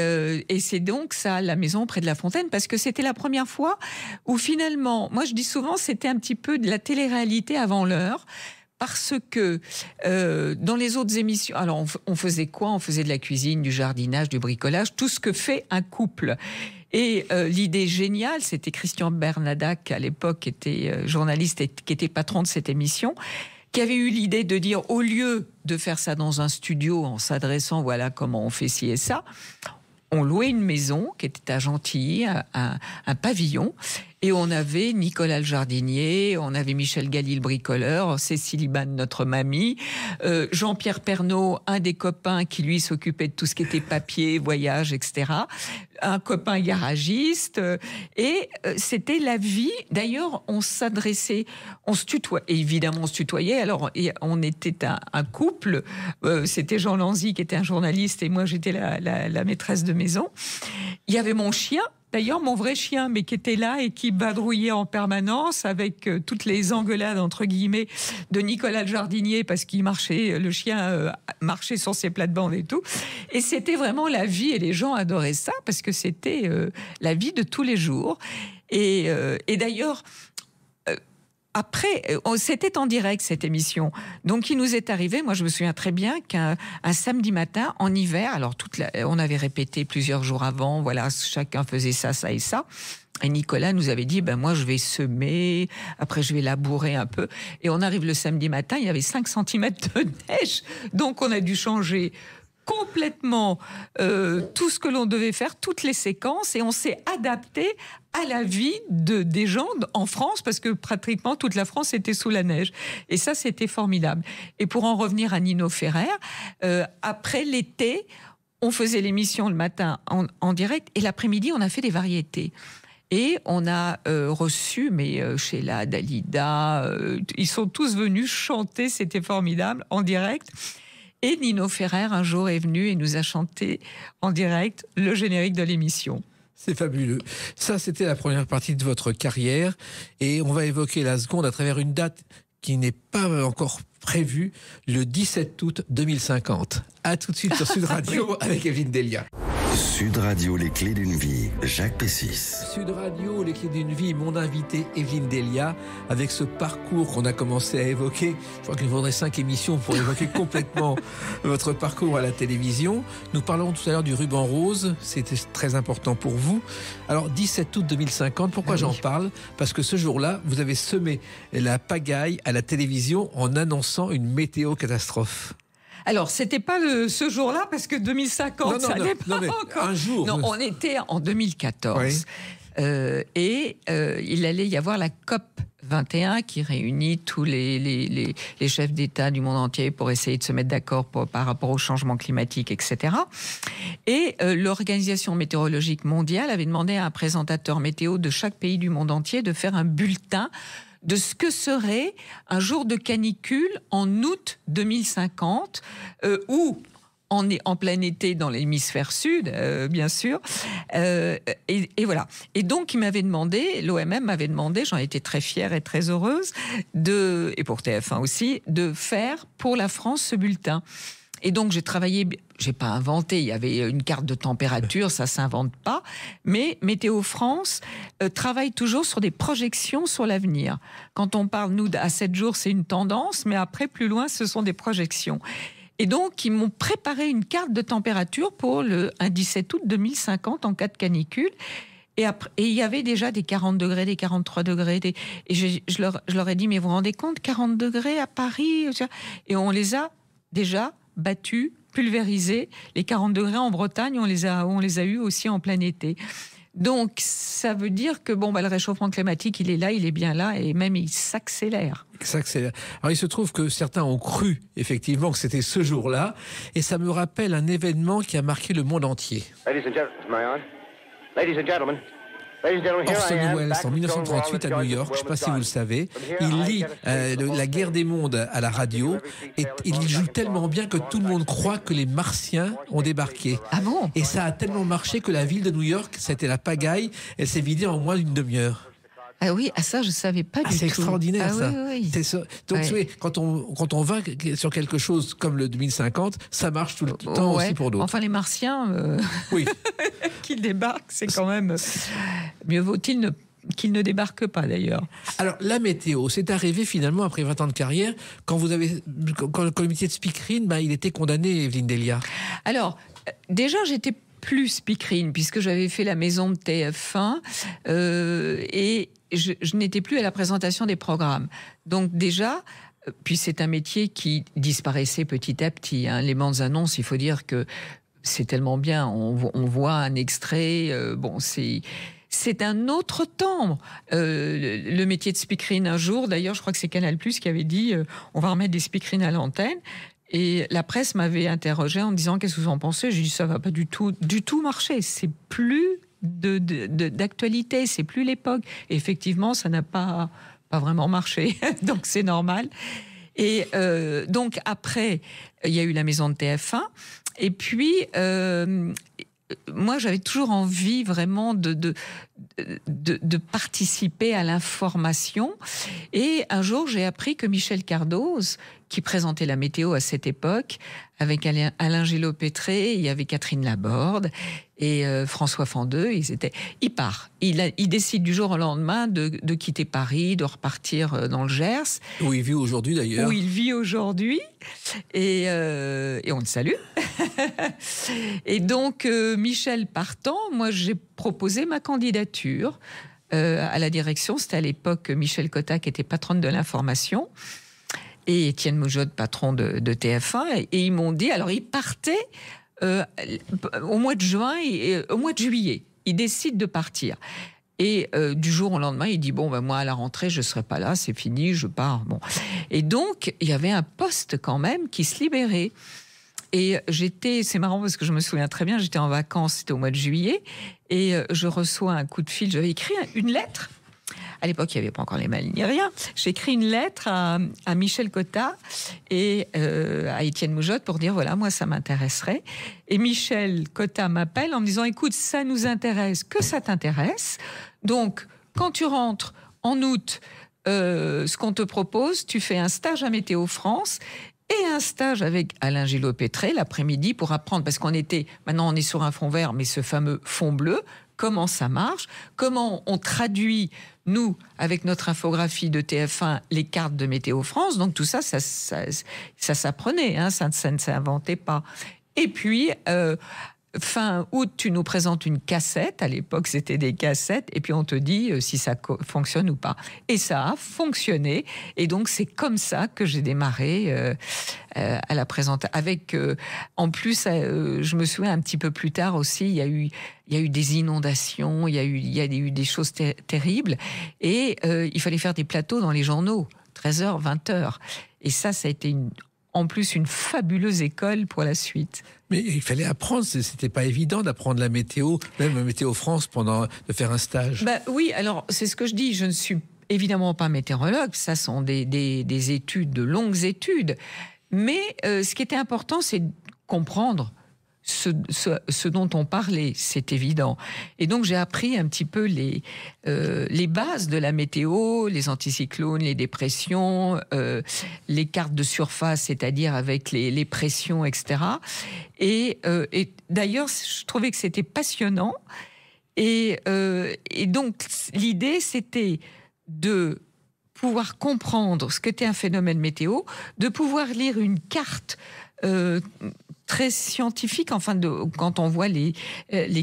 c'est donc ça, la maison près de la fontaine, parce que c'était la première fois où finalement, moi je dis souvent, c'était un petit peu de la télé-réalité avant l'heure. Parce que dans les autres émissions, alors on faisait quoi ? On faisait de la cuisine, du jardinage, du bricolage, tout ce que fait un couple. Et l'idée géniale, c'était Christian Bernadac, à l'époque, qui était journaliste et qui était patron de cette émission, qui avait eu l'idée de dire, au lieu de faire ça dans un studio en s'adressant, voilà comment on fait ci et ça, on louait une maison qui était à Gentilly, un pavillon, et on avait Nicolas le jardinier, on avait Michel Galli le bricoleur, Cécile Iban, notre mamie, Jean-Pierre Pernaut, un des copains qui lui s'occupait de tout ce qui était papier, voyage, etc., un copain garagiste, et c'était la vie. D'ailleurs, on s'adressait, on se tutoyait, évidemment on se tutoyait, alors on était un couple, c'était Jean Lanzy qui était un journaliste et moi j'étais la maîtresse de maison. Il y avait mon chien, d'ailleurs mon vrai chien, mais qui était là et qui vadrouillait en permanence avec toutes les engueulades entre guillemets de Nicolas le jardinier parce qu'il marchait, le chien marchait sur ses plates-bandes et tout. Et c'était vraiment la vie et les gens adoraient ça parce que c'était la vie de tous les jours. Et d'ailleurs, après, c'était en direct cette émission. Donc, il nous est arrivé, moi je me souviens très bien qu'un samedi matin, en hiver, alors on avait répété plusieurs jours avant, voilà, chacun faisait ça et ça. Et Nicolas nous avait dit, moi je vais semer, après je vais labourer un peu. Et on arrive le samedi matin, il y avait 5 cm de neige. Donc, on a dû changer complètement tout ce que l'on devait faire, toutes les séquences, et on s'est adapté à la vie des gens en France, parce que pratiquement toute la France était sous la neige. Et ça, c'était formidable. Et pour en revenir à Nino Ferrer, après l'été, on faisait l'émission le matin en direct, et l'après-midi, on a fait des variétés. Et on a reçu, Sheila, Dalida, ils sont tous venus chanter, c'était formidable, en direct. Et Nino Ferrer, un jour, est venu et nous a chanté en direct le générique de l'émission. C'est fabuleux. Ça, c'était la première partie de votre carrière. Et on va évoquer la seconde à travers une date qui n'est pas encore prévue, le 17 août 2050. À tout de suite sur Sud Radio avec Evelyne Delia. Sud Radio, les clés d'une vie, Jacques Pessis. Sud Radio, les clés d'une vie, mon invité Evelyne Delia, avec ce parcours qu'on a commencé à évoquer. Je crois qu'il faudrait 5 émissions pour évoquer complètement votre parcours à la télévision. Nous parlons tout à l'heure du ruban rose, c'était très important pour vous. Alors, 17 août 2050, pourquoi j'en parle ? Parce que ce jour-là, vous avez semé la pagaille à la télévision en annonçant une météo catastrophe. Alors, c'était pas ce jour-là, parce que 2050, ça n'est pas encore. Un jour. Non, on était en 2014. Oui. Et il allait y avoir la COP 21 qui réunit tous les chefs d'État du monde entier pour essayer de se mettre d'accord par rapport au changement climatique, etc. Et l'Organisation météorologique mondiale avait demandé à un présentateur météo de chaque pays du monde entier de faire un bulletin de ce que serait un jour de canicule en août 2050, où en plein été dans l'hémisphère sud, bien sûr. Et voilà. Et donc, l'OMM m'avait demandé, j'en étais très fière et très heureuse, et pour TF1 aussi, de faire pour la France ce bulletin. Et donc, j'ai travaillé, j'ai pas inventé, il y avait une carte de température, ça s'invente pas, mais Météo France travaille toujours sur des projections sur l'avenir. Quand on parle, nous, à 7 jours, c'est une tendance, mais après, plus loin, ce sont des projections. Et donc, ils m'ont préparé une carte de température pour un 17 août 2050 en cas de canicule. Et il y avait déjà des 40 degrés, des 43 degrés. Et je leur ai dit, mais vous vous rendez compte, 40 degrés à Paris? Et on les a déjà battus, pulvérisés. Les 40 degrés en Bretagne, on les a eus aussi en plein été. Donc, ça veut dire que le réchauffement climatique, il est là, il est bien là, et même il s'accélère. Alors, il se trouve que certains ont cru, effectivement, que c'était ce jour-là, et ça me rappelle un événement qui a marqué le monde entier. Orson Welles, en 1938 à New York, je ne sais pas si vous le savez, il lit La guerre des mondes à la radio et il joue tellement bien que tout le monde croit que les Martiens ont débarqué. Ah bon ? Et ça a tellement marché que la ville de New York, ça a été la pagaille, elle s'est vidée en moins d'une demi-heure. Ah oui, ça je savais pas du tout. C'est extraordinaire ça. Oui. Donc quand on va sur quelque chose comme le 2050, ça marche tout le temps aussi pour d'autres. Enfin les Martiens, oui, qu'ils débarquent, c'est quand même mieux vaut-il qu'ils ne débarquent pas d'ailleurs. Alors la météo, c'est arrivé finalement après 20 ans de carrière quand le métier de speakerine, il était condamné, Evelyne Delia. Alors déjà j'étais plus speakerine puisque j'avais fait la maison de TF1 et je n'étais plus à la présentation des programmes. Donc déjà, puis c'est un métier qui disparaissait petit à petit. Les bandes annonces, il faut dire que c'est tellement bien. On voit un extrait. C'est un autre temps. Le métier de speakerine un jour, d'ailleurs, je crois que c'est Canal+ qui avait dit on va remettre des speakerines à l'antenne. Et la presse m'avait interrogé en me disant qu'est-ce que vous en pensez ? J'ai dit ça va pas du tout marcher. C'est plus d'actualité, c'est plus l'époque. Et effectivement, ça n'a pas vraiment marché, donc c'est normal. Et donc après, il y a eu la maison de TF1, et puis moi j'avais toujours envie vraiment de participer à l'information. Et un jour, j'ai appris que Michel Cardoz, qui présentait la météo à cette époque, avec Alain Gillot-Pétré, il y avait Catherine Laborde et François Fandeux, il part. Il décide du jour au lendemain de quitter Paris, de repartir dans le Gers. Où il vit aujourd'hui d'ailleurs. Où il vit aujourd'hui. Et on le salue. Et donc, Michel partant, moi j'ai proposé ma candidature à la direction. C'était à l'époque Michel Cotta qui était patronne de l'information et Étienne Moujotte, patron de TF1. Et ils m'ont dit, alors ils partaient au mois de juin et au mois de juillet. Ils décident de partir. Et du jour au lendemain, il dit, moi à la rentrée, je ne serai pas là, c'est fini, je pars. Bon. Et donc, il y avait un poste quand même qui se libérait. Et c'est marrant parce que je me souviens très bien, j'étais en vacances, c'était au mois de juillet, et je reçois un coup de fil, j'avais écrit une lettre. À l'époque, il n'y avait pas encore les mails ni rien. J'ai écrit une lettre à Michel Cotta et à Étienne Moujotte pour dire, voilà, moi, ça m'intéresserait. Et Michel Cotta m'appelle en me disant, écoute, ça nous intéresse, que ça t'intéresse. Donc, quand tu rentres en août, ce qu'on te propose, tu fais un stage à Météo France et un stage avec Alain Gillot-Pétré l'après-midi pour apprendre, parce maintenant on est sur un fond vert, mais ce fameux fond bleu, comment ça marche, comment on traduit, nous, avec notre infographie de TF1, les cartes de Météo France. Donc tout ça s'apprenait, ça ne s'inventait pas. Et puis, fin août, tu nous présentes une cassette. À l'époque, c'était des cassettes. Et puis, on te dit si ça fonctionne ou pas. Et ça a fonctionné. Et donc, c'est comme ça que j'ai démarré à la présentation. Avec, en plus, je me souviens un petit peu plus tard aussi, il y a eu des inondations, il y a eu des choses terribles. Et il fallait faire des plateaux dans les journaux, 13h, 20h. Et ça a été en plus une fabuleuse école pour la suite. Mais il fallait apprendre, c'était pas évident d'apprendre la météo, même Météo France, de faire un stage. Oui, alors c'est ce que je dis, je ne suis évidemment pas météorologue, ça sont des études, de longues études, mais ce qui était important, c'est comprendre ce dont on parlait, c'est évident. Et donc j'ai appris un petit peu les bases de la météo, les anticyclones, les dépressions, les cartes de surface, c'est-à-dire avec les pressions, etc. Et d'ailleurs, je trouvais que c'était passionnant. Et donc l'idée, c'était de pouvoir comprendre ce qu'était un phénomène météo, de pouvoir lire une carte très scientifique, quand on voit les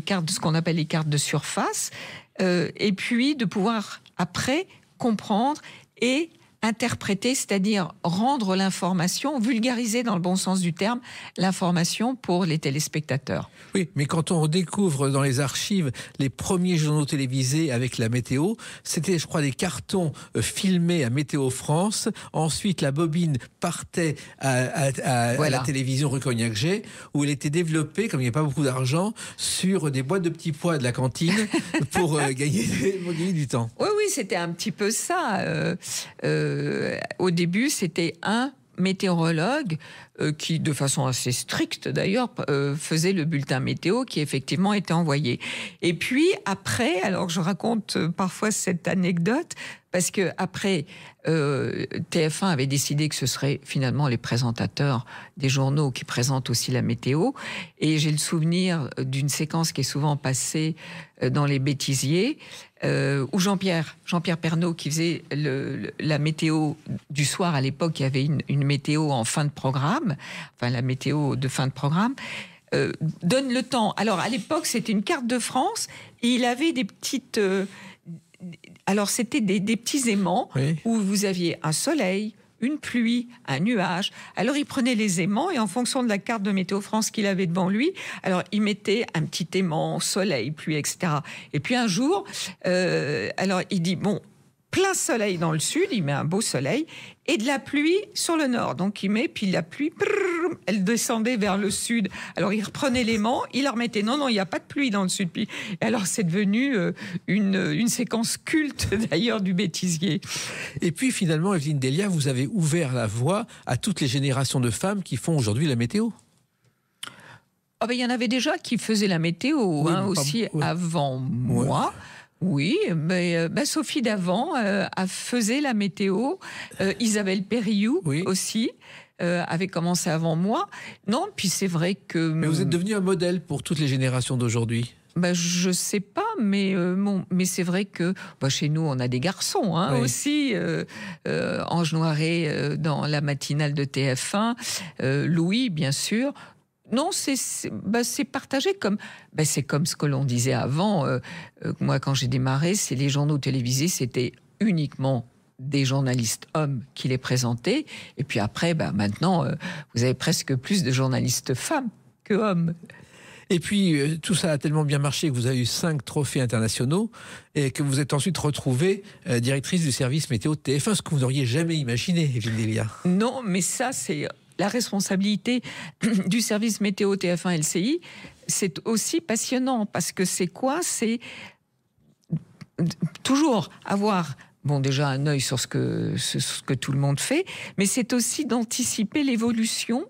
cartes, ce qu'on appelle les cartes de surface, et puis de pouvoir après comprendre et interpréter, c'est-à-dire rendre l'information, vulgariser dans le bon sens du terme, l'information pour les téléspectateurs. Oui, mais quand on redécouvre dans les archives les premiers journaux télévisés avec la météo, c'était, je crois, des cartons filmés à Météo France. Ensuite, la bobine partait à la télévision rue Cognac-J, où elle était développée, comme il n'y avait pas beaucoup d'argent, sur des boîtes de petits pois de la cantine pour gagner du temps. Oui, c'était un petit peu ça. Au début, c'était un météorologue qui, de façon assez stricte d'ailleurs, faisait le bulletin météo qui effectivement était envoyé. Et puis après, alors je raconte parfois cette anecdote, parce que après, TF1 avait décidé que ce serait finalement les présentateurs des journaux qui présentent aussi la météo. Et j'ai le souvenir d'une séquence qui est souvent passée dans Les Bêtisiers, où Jean-Pierre Pernaut, qui faisait la météo du soir à l'époque, il y avait une météo en fin de programme, enfin la météo de fin de programme, donne le temps. Alors à l'époque, c'était une carte de France, et il avait des petites... alors c'était des petits aimants, oui, où vous aviez un soleil, une pluie, un nuage. Alors il prenait les aimants et en fonction de la carte de Météo France qu'il avait devant lui, alors il mettait un petit aimant, soleil, pluie, etc. Et puis un jour, alors il dit, bon, plein soleil dans le sud, il met un beau soleil, et de la pluie sur le nord. Donc il met, puis la pluie, elle descendait vers le sud. Alors il reprenait l'aimant, il leur mettait, non, il n'y a pas de pluie dans le sud. Puis, alors c'est devenu une séquence culte d'ailleurs du bêtisier. Et puis finalement, Evelyne Delia, vous avez ouvert la voie à toutes les générations de femmes qui font aujourd'hui la météo. Oh ben, il y en avait déjà qui faisaient la météo, oui, aussi avant moi. Oui, mais Sophie Davant faisait la météo. Isabelle Périou aussi avait commencé avant moi. Non, puis c'est vrai que... Mais vous êtes devenu un modèle pour toutes les générations d'aujourd'hui. Je sais pas, mais c'est vrai que chez nous, on a des garçons aussi. Ange Noiret dans la matinale de TF1, Louis, bien sûr. Non, c'est partagé comme... c'est comme ce que l'on disait avant. Moi, quand j'ai démarré, les journaux télévisés, c'était uniquement des journalistes hommes qui les présentaient. Et puis après, maintenant, vous avez presque plus de journalistes femmes que hommes. Et puis, tout ça a tellement bien marché que vous avez eu 5 trophées internationaux et que vous êtes ensuite retrouvée directrice du service météo de TF1, ce que vous n'auriez jamais imaginé, Evelyne Delia. Non, mais ça, c'est... La responsabilité du service météo TF1 LCI, c'est aussi passionnant parce que c'est quoi ? C'est toujours avoir, déjà un œil sur ce que tout le monde fait, mais c'est aussi d'anticiper l'évolution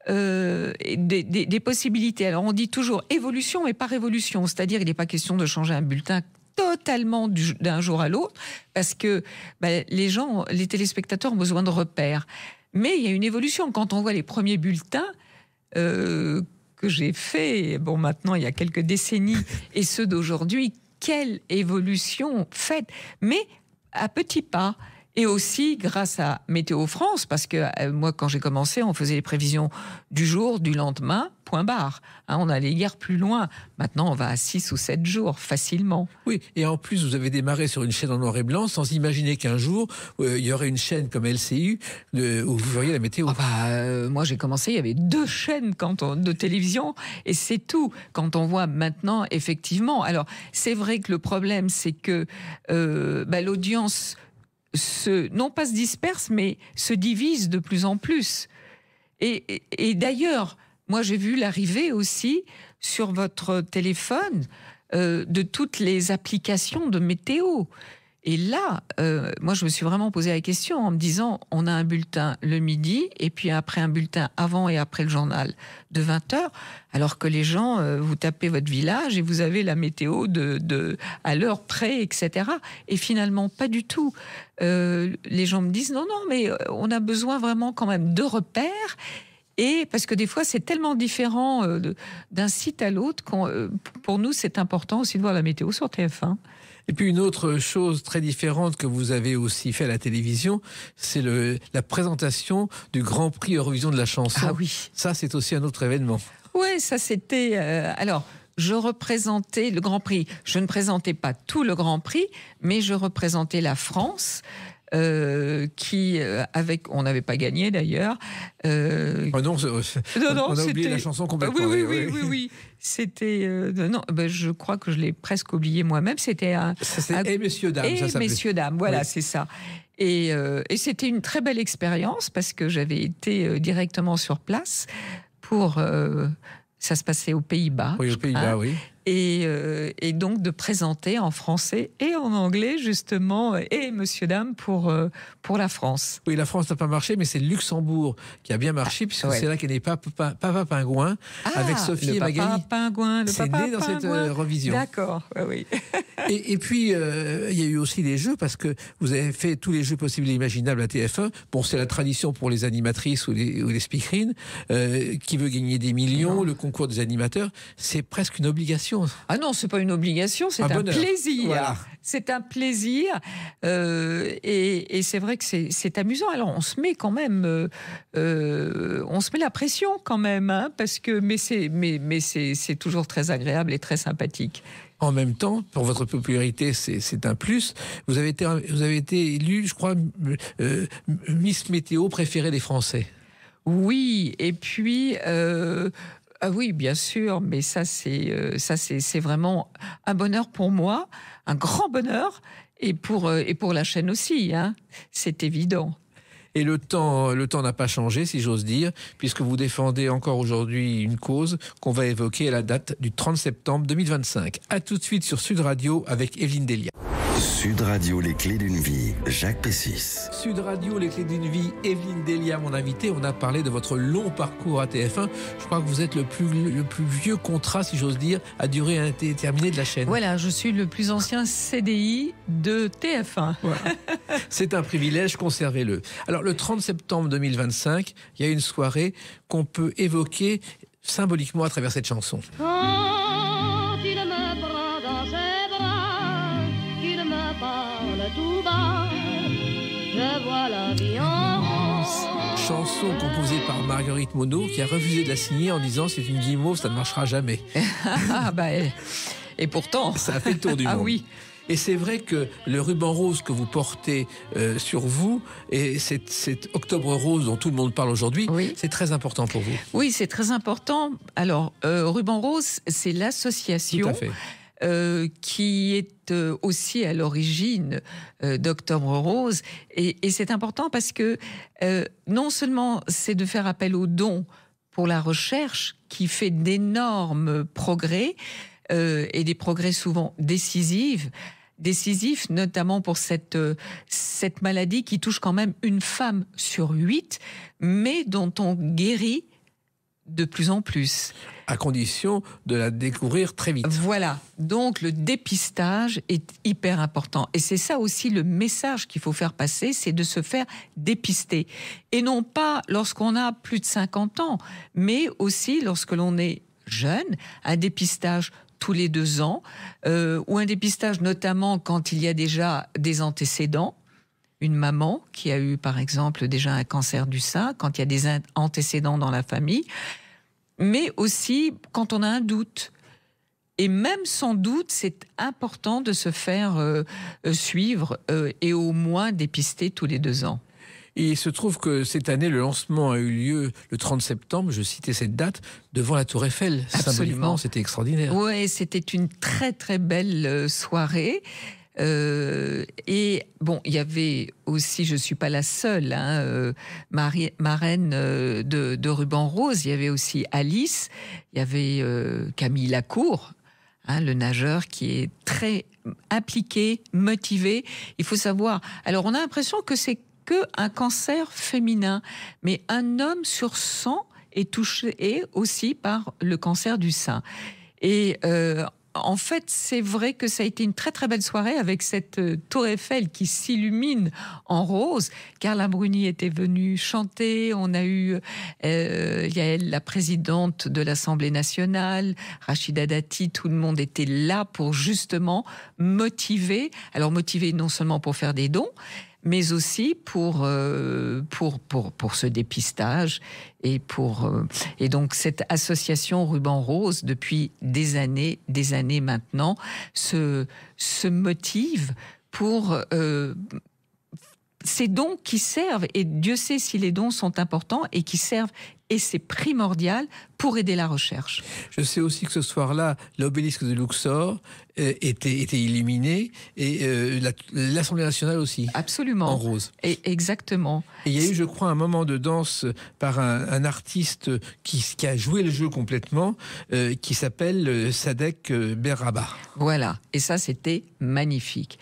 des possibilités. Alors on dit toujours évolution, mais pas révolution, c'est-à-dire il n'est pas question de changer un bulletin totalement d'un jour à l'autre parce que les téléspectateurs ont besoin de repères. Mais il y a une évolution. Quand on voit les premiers bulletins que j'ai faits, maintenant il y a quelques décennies, et ceux d'aujourd'hui, quelle évolution faite, mais à petits pas. Et aussi grâce à Météo France, parce que moi, quand j'ai commencé, on faisait les prévisions du jour, du lendemain, point barre. On allait guère plus loin. Maintenant, on va à 6 ou 7 jours, facilement. Oui, et en plus, vous avez démarré sur une chaîne en noir et blanc, sans imaginer qu'un jour, il y aurait une chaîne comme LCI, où vous verriez la météo. Moi, j'ai commencé, il y avait 2 chaînes de télévision, et c'est tout. Quand on voit maintenant, effectivement... Alors, c'est vrai que le problème, c'est que l'audience... non pas se disperse, mais se divise de plus en plus. Et d'ailleurs, moi j'ai vu l'arrivée aussi sur votre téléphone de toutes les applications de météo. Et là, moi, je me suis vraiment posé la question en me disant, on a un bulletin le midi, et puis après un bulletin avant et après le journal de 20h, alors que les gens, vous tapez votre village et vous avez la météo à l'heure près, etc. Et finalement, pas du tout. Les gens me disent, non, mais on a besoin vraiment quand même de repères. Et parce que des fois, c'est tellement différent d'un site à l'autre, pour nous, c'est important aussi de voir la météo sur TF1. Et puis une autre chose très différente que vous avez aussi fait à la télévision, c'est la présentation du Grand Prix Eurovision de la chanson. Ah oui. Ça, c'est aussi un autre événement. Oui, ça c'était... alors, je représentais le Grand Prix. Je ne présentais pas tout le Grand Prix, mais je représentais la France... on n'avait pas gagné d'ailleurs. Non, on a oublié la chanson complètement. Oui. C'était je crois que je l'ai presque oublié moi-même. C'était Et messieurs dames. Messieurs dames, voilà, c'est ça. Et c'était une très belle expérience parce que j'avais été directement sur place pour. Ça se passait aux Pays-Bas. Oui, aux Pays-Bas, oui. Et donc de présenter en français et en anglais justement et Monsieur Dame pour la France. Oui, la France n'a pas marché, mais c'est le Luxembourg qui a bien marché puisque c'est là qu'est né Papa Pingouin avec Sophie et Magali. Papa Pingouin, c'est né dans cette revision. D'accord, oui. Et puis il y a eu aussi les jeux parce que vous avez fait tous les jeux possibles et imaginables à TF1. Bon, c'est la tradition pour les animatrices ou les speakerines. Qui veut gagner des millions, le concours des animateurs, c'est presque une obligation. Ah non, c'est pas une obligation, c'est un plaisir. Voilà. C'est un plaisir et c'est vrai que c'est amusant. Alors on se met quand même, on se met la pression quand même, hein, parce que mais c'est toujours très agréable et très sympathique. En même temps, pour votre popularité, c'est un plus. Vous avez été élu, je crois, Miss Météo préférée des Français. Oui, et puis. Ah oui, bien sûr, mais ça c'est vraiment un bonheur pour moi, un grand bonheur, et pour la chaîne aussi, hein, c'est évident. Et le temps n'a pas changé, si j'ose dire, puisque vous défendez encore aujourd'hui une cause qu'on va évoquer à la date du 30 septembre 2025. À tout de suite sur Sud Radio avec Evelyne Delia. Sud Radio, les clés d'une vie, Jacques Pessis. Sud Radio, les clés d'une vie, Evelyne Delia, mon invité. On a parlé de votre long parcours à TF1. Je crois que vous êtes le plus vieux contrat, si j'ose dire, à durée indéterminée de la chaîne. Voilà, je suis le plus ancien CDI de TF1. Voilà. C'est un privilège, conservez-le. Alors, le 30 septembre 2025, il y a une soirée qu'on peut évoquer symboliquement à travers cette chanson. Quand il me prend dans ses bras, qu'il me parle tout bas, je vois la vie en rose. Chanson composée par Marguerite Monod qui a refusé de la signer en disant c'est une guimauve, ça ne marchera jamais. Et pourtant, ça a fait le tour du monde. Ah oui. Et c'est vrai que le ruban rose que vous portez sur vous, et cet octobre rose dont tout le monde parle aujourd'hui, oui. C'est très important pour vous. Oui, c'est très important. Alors, Ruban Rose, c'est l'association qui est aussi à l'origine d'Octobre Rose. Et c'est important parce que non seulement c'est de faire appel aux dons pour la recherche qui fait d'énormes progrès, et des progrès souvent décisifs, notamment pour cette maladie qui touche quand même une femme sur 8, mais dont on guérit de plus en plus. À condition de la découvrir très vite. Voilà, donc le dépistage est hyper important. Et c'est ça aussi le message qu'il faut faire passer, c'est de se faire dépister. Et non pas lorsqu'on a plus de 50 ans, mais aussi lorsque l'on est jeune, un dépistage tous les 2 ans, ou un dépistage notamment quand il y a déjà des antécédents, une maman qui a eu par exemple déjà un cancer du sein, quand il y a des antécédents dans la famille, mais aussi quand on a un doute. Et même sans doute, c'est important de se faire suivre et au moins dépister tous les 2 ans. Et il se trouve que cette année, le lancement a eu lieu le 30 septembre, je citais cette date, devant la Tour Eiffel. Absolument. Symboliquement, c'était extraordinaire. Oui, c'était une très très belle soirée. Et bon, il y avait aussi, je ne suis pas la seule, marraine de Ruban Rose, il y avait aussi Alice, il y avait Camille Lacour, le nageur qui est très impliqué, motivé. Il faut savoir. Alors, on a l'impression que c'est qu'un cancer féminin, mais un homme sur 100 est touché aussi par le cancer du sein. Et en fait, c'est vrai que ça a été une très très belle soirée avec cette tour Eiffel qui s'illumine en rose. Carla Bruni était venue chanter. On a eu Yael, la présidente de l'Assemblée nationale, Rachida Dati. Tout le monde était là pour justement motiver. Alors motiver non seulement pour faire des dons, mais aussi pour ce dépistage et donc cette association Ruban Rose depuis des années maintenant se motive pour ces dons qui servent, et Dieu sait si les dons sont importants et qui servent, et c'est primordial pour aider la recherche. Je sais aussi que ce soir-là, l'obélisque de Luxor était illuminé, et l'Assemblée nationale aussi. Absolument. En rose. Et exactement. Et il y a eu, je crois, un moment de danse par un artiste qui a joué le jeu complètement, qui s'appelle Sadek Berraba. Voilà. Et ça, c'était magnifique.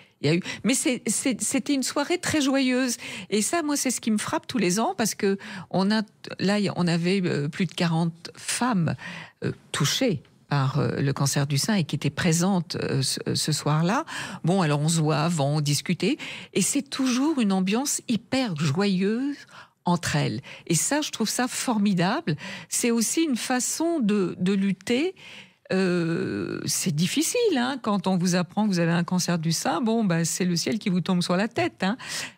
Mais c'était une soirée très joyeuse. Et ça, moi, c'est ce qui me frappe tous les ans, parce que on avait plus de 40 femmes touchées par le cancer du sein et qui étaient présentes ce soir-là. Bon, alors on se voit avant, on discutait. Et c'est toujours une ambiance hyper joyeuse entre elles. Et ça, je trouve ça formidable. C'est aussi une façon de lutter. C'est difficile quand on vous apprend que vous avez un cancer du sein. Bon, c'est le ciel qui vous tombe sur la tête.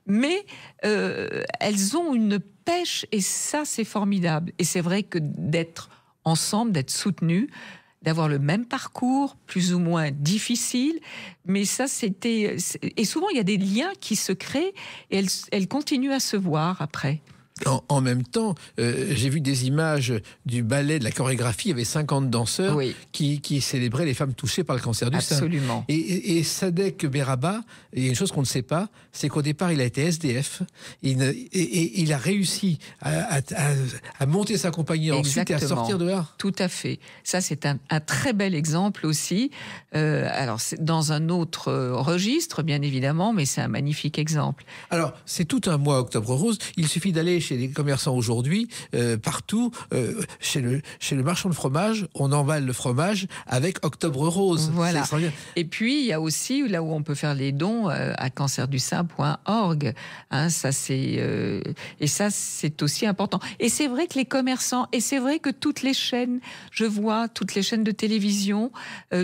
Mais elles ont une pêche, et ça, c'est formidable. Et c'est vrai que d'être ensemble, d'être soutenues, d'avoir le même parcours, plus ou moins difficile, mais ça, c'était... Et souvent, il y a des liens qui se créent, et elles continuent à se voir après. En même temps, j'ai vu des images du ballet, de la chorégraphie. Il y avait 50 danseurs qui célébraient les femmes touchées par le cancer du sein. Absolument. Et Sadek Berraba, il y a une chose qu'on ne sait pas, c'est qu'au départ, il a été SDF. Il a réussi à monter sa compagnie ensuite et à sortir de là. Tout à fait. Ça, c'est un très bel exemple aussi. Alors, c'est dans un autre registre, bien évidemment, mais c'est un magnifique exemple. Alors, c'est tout un mois Octobre Rose. Il suffit d'aller chez les commerçants aujourd'hui, partout, chez le marchand de fromage, on emballe le fromage avec Octobre Rose. Voilà. Et puis, il y a aussi, là où on peut faire les dons, à cancerdusein.org. Ça, et ça, c'est aussi important. Et c'est vrai que les commerçants, et c'est vrai que toutes les chaînes, je vois toutes les chaînes de télévision,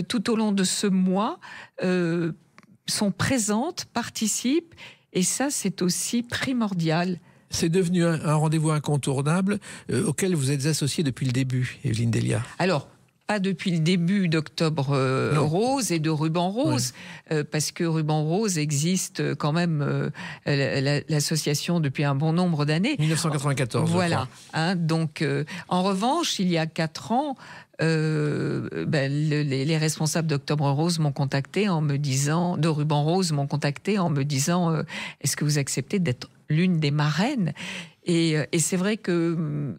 tout au long de ce mois, sont présentes, participent, et ça, c'est aussi primordial. C'est devenu un rendez-vous incontournable auquel vous êtes associée depuis le début, Evelyne Delia. Alors, pas depuis le début d'Octobre Rose et de Ruban Rose, parce que Ruban Rose existe quand même, l'association, depuis un bon nombre d'années. 1994, voilà. Donc, en revanche, il y a 4 ans, les responsables d'Octobre Rose m'ont contacté de Ruban Rose m'ont contacté en me disant est-ce que vous acceptez d'être l'une des marraines? Et c'est vrai que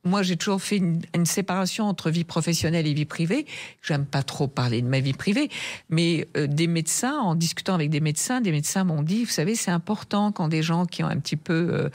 moi, j'ai toujours fait une séparation entre vie professionnelle et vie privée. J'aime pas trop parler de ma vie privée, mais des médecins, en discutant avec des médecins m'ont dit, vous savez, c'est important quand des gens qui ont un petit peu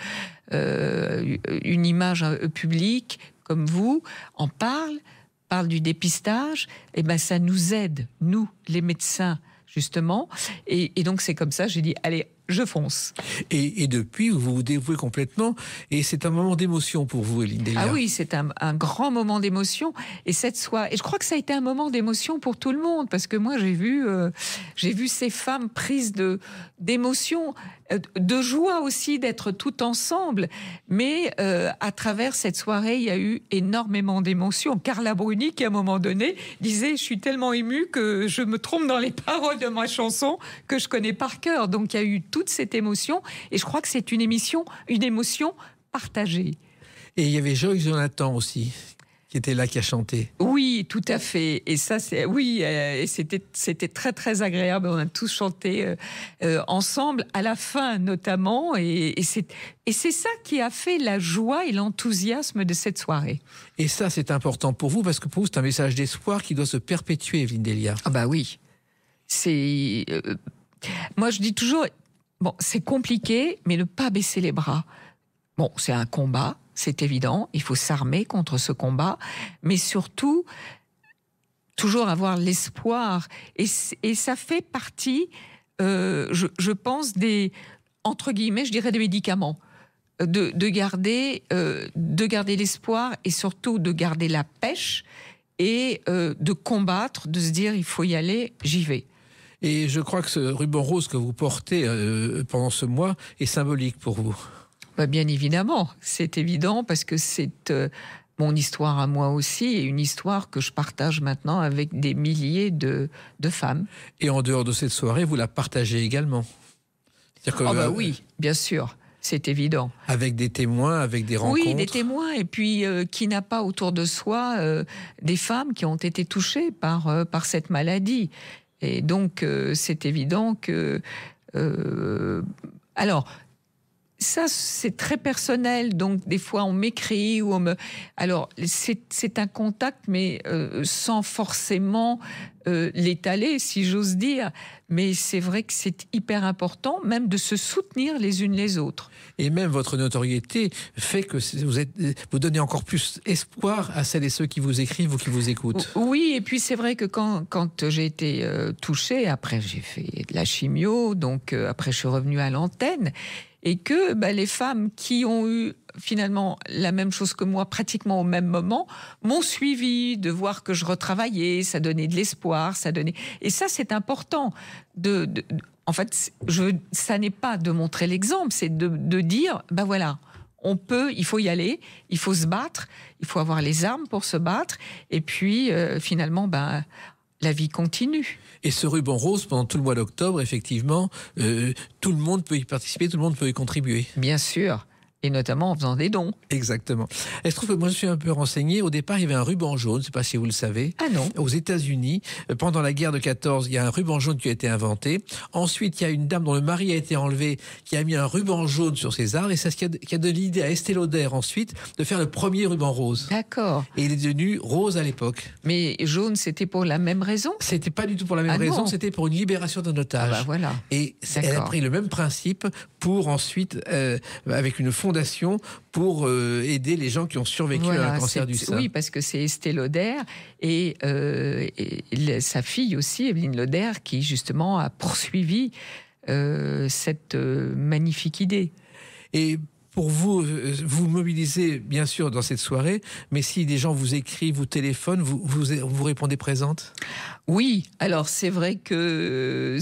une image publique, comme vous, en parlent du dépistage, et ça nous aide, nous, les médecins, justement. Et donc, c'est comme ça, j'ai dit, allez, je fonce. Et depuis, vous vous dévouez complètement, et c'est un moment d'émotion pour vous, Evelyne Delia. Ah oui, c'est un grand moment d'émotion, et je crois que ça a été un moment d'émotion pour tout le monde, parce que moi, j'ai vu ces femmes prises d'émotion, de joie aussi d'être toutes ensemble, mais à travers cette soirée, il y a eu énormément d'émotions. Carla Bruni, qui à un moment donné disait, je suis tellement émue que je me trompe dans les paroles de ma chanson que je connais par cœur. Donc il y a eu toute cette émotion, et je crois que c'est une émotion partagée. Et il y avait Joyce Jonathan aussi. qui était là, qui a chanté. Oui, tout à fait. Et ça, et c'était très très agréable. On a tous chanté ensemble, à la fin notamment. Et c'est ça qui a fait la joie et l'enthousiasme de cette soirée. Et ça, c'est important pour vous, parce que pour vous, c'est un message d'espoir qui doit se perpétuer, Evelyne Delia. Ah bah oui. Moi, je dis toujours, bon, c'est compliqué, mais ne pas baisser les bras. Bon, c'est un combat. C'est évident, il faut s'armer contre ce combat, mais surtout, toujours avoir l'espoir. Et ça fait partie, je pense, entre guillemets, je dirais des médicaments. De garder l'espoir et surtout de garder la pêche et de combattre, de se dire, il faut y aller, j'y vais. Et je crois que ce ruban rose que vous portez pendant ce mois est symbolique pour vous. Bien évidemment, c'est évident parce que c'est mon histoire à moi aussi et une histoire que je partage maintenant avec des milliers de femmes. Et en dehors de cette soirée, vous la partagez également. Oui, bien sûr, c'est évident. Avec des témoins, avec des rencontres. Oui, des témoins et puis qui n'a pas autour de soi des femmes qui ont été touchées par cette maladie. Et donc c'est évident que... Ça, c'est très personnel, donc des fois on m'écrit ou on me... Alors, c'est un contact, mais sans forcément l'étaler, si j'ose dire. Mais c'est vrai que c'est hyper important, même de se soutenir les unes les autres. Et même votre notoriété fait que vous donnez encore plus espoir à celles et ceux qui vous écrivent ou qui vous écoutent. Oui, et puis c'est vrai que quand j'ai été touchée, après j'ai fait de la chimio, donc après je suis revenue à l'antenne, et que les femmes qui ont eu finalement la même chose que moi, pratiquement au même moment, m'ont suivi, de voir que je retravaillais, ça donnait de l'espoir, Et ça, c'est important. En fait, ça n'est pas de montrer l'exemple, c'est de dire, voilà, il faut y aller, il faut se battre, il faut avoir les armes pour se battre, et puis finalement, la vie continue. Et ce ruban rose, pendant tout le mois d'octobre, effectivement, tout le monde peut y participer, tout le monde peut y contribuer. Bien sûr. Et notamment en faisant des dons. Exactement. Et je trouve que moi, je suis un peu renseigné. Au départ, il y avait un ruban jaune, je ne sais pas si vous le savez. Ah non. Aux États-Unis, pendant la guerre de 14, il y a un ruban jaune qui a été inventé. Ensuite, il y a une dame dont le mari a été enlevé, qui a mis un ruban jaune sur ses armes. Et c'est ce qui a donné l'idée à Estée Lauder, ensuite, de faire le premier ruban rose. D'accord. Et il est devenu rose à l'époque. Mais jaune, c'était pour la même raison ? C'était pas du tout pour la même raison, c'était pour une libération d'un otage. Voilà. Et elle a pris le même principe pour ensuite, avec une fondation, pour aider les gens qui ont survécu à un cancer du sein. Oui, parce que c'est Estée Lauder et sa fille aussi, Evelyne Lauder, qui justement a poursuivi cette magnifique idée. Et pour vous, vous mobilisez bien sûr dans cette soirée, mais si des gens vous écrivent, vous téléphonent, vous répondez présente ? Oui, alors c'est vrai que...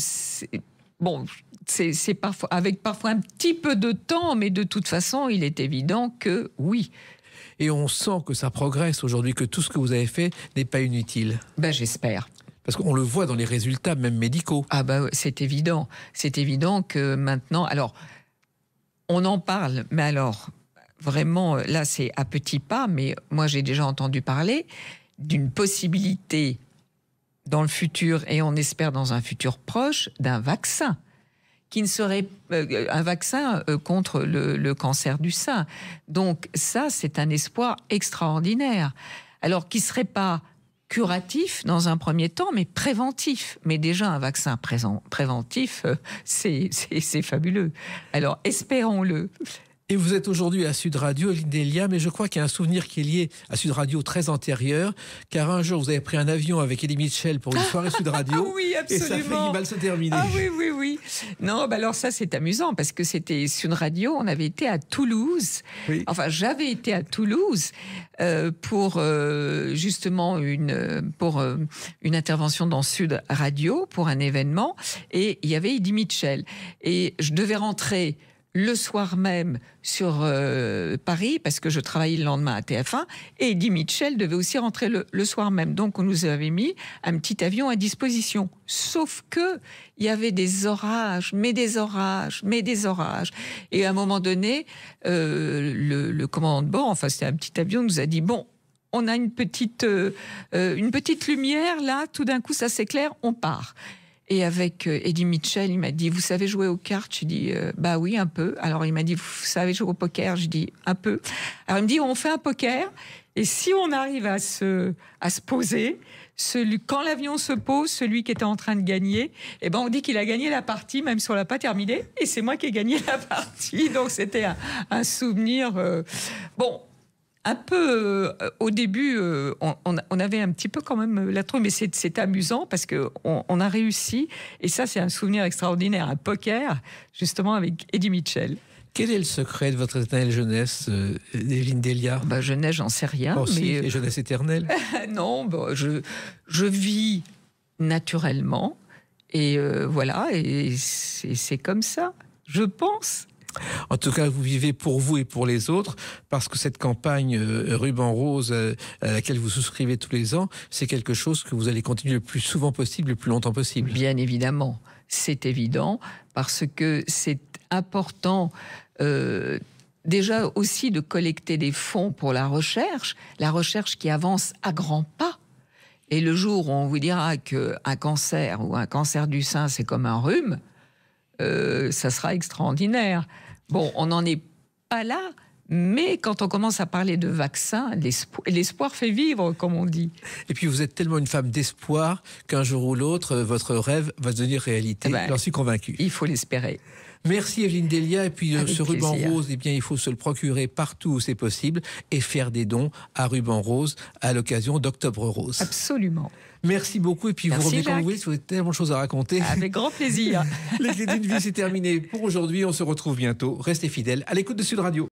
C'est parfois, avec parfois un petit peu de temps, mais de toute façon, il est évident que oui. Et on sent que ça progresse aujourd'hui, que tout ce que vous avez fait n'est pas inutile. J'espère. Parce qu'on le voit dans les résultats, même médicaux. C'est évident. C'est évident que maintenant... Alors, on en parle, mais alors, vraiment, là, c'est à petits pas, mais moi, j'ai déjà entendu parler d'une possibilité dans le futur, et on espère dans un futur proche, d'un vaccin. Qui ne serait un vaccin contre le cancer du sein. Donc ça, c'est un espoir extraordinaire. Alors, qui ne serait pas curatif dans un premier temps, mais préventif. Mais déjà, un vaccin préventif, c'est fabuleux. Alors, espérons-le. Et vous êtes aujourd'hui à Sud Radio, Evelyne Delia, mais je crois qu'il y a un souvenir qui est lié à Sud Radio très antérieur, car un jour vous avez pris un avion avec Elie Mitchell pour une soirée Sud Radio. Oui, absolument. Et ça a failli mal se terminer. Oui. Non, alors ça c'est amusant parce que c'était Sud Radio, on avait été à Toulouse. Oui. Enfin, j'avais été à Toulouse pour justement une intervention dans Sud Radio pour un événement, et il y avait Elie Mitchell et je devais rentrer le soir même sur Paris, parce que je travaillais le lendemain à TF1, et Elie Mitchell devait aussi rentrer le soir même. Donc, on nous avait mis un petit avion à disposition. Sauf que il y avait des orages. Et à un moment donné, le commandant de bord, enfin, c'était un petit avion, nous a dit, bon, on a une petite lumière, là, tout d'un coup, ça s'éclaire, on part. Et avec Eddie Mitchell, il m'a dit, vous savez jouer aux cartes? Je dis, bah oui, un peu. Alors il m'a dit, vous savez jouer au poker? Je dis, un peu. Alors il me dit, on fait un poker, et si on arrive à se poser, quand l'avion se pose, celui qui était en train de gagner, eh ben on dit qu'il a gagné la partie, même si on l'a pas terminé, et c'est moi qui ai gagné la partie. Donc c'était un souvenir. Bon. Un peu, au début, on avait un petit peu quand même la trouille, mais c'est amusant parce qu'on a réussi. Et ça, c'est un souvenir extraordinaire, un poker, justement, avec Eddie Mitchell. Quel est le secret de votre éternelle jeunesse, Evelyne Delia? Jeunesse, j'en sais rien. Oh, si, mais et jeunesse éternelle. Non, je vis naturellement. Et voilà, et c'est comme ça, je pense. En tout cas, vous vivez pour vous et pour les autres, parce que cette campagne Ruban Rose à laquelle vous souscrivez tous les ans, c'est quelque chose que vous allez continuer le plus souvent possible, le plus longtemps possible. Bien évidemment, c'est évident, parce que c'est important déjà aussi de collecter des fonds pour la recherche qui avance à grands pas. Et le jour où on vous dira qu'un cancer ou un cancer du sein, c'est comme un rhume, ça sera extraordinaire. Bon, on n'en est pas là, mais quand on commence à parler de vaccins, l'espoir fait vivre, comme on dit. Et puis vous êtes tellement une femme d'espoir qu'un jour ou l'autre, votre rêve va devenir réalité. J'en suis convaincu. Il faut l'espérer. Merci Evelyne Delia. Et puis ce ruban plaisir. rose, eh bien, il faut se le procurer partout où c'est possible et faire des dons à Ruban Rose à l'occasion d'Octobre Rose. Absolument. Merci beaucoup. Et puis Merci, vous revenez quand Jacques. vous voulez, vous avez tellement de choses à raconter. Avec grand plaisir. Les Clés d'une vie, c'est terminé pour aujourd'hui. On se retrouve bientôt. Restez fidèles à l'écoute de Sud Radio.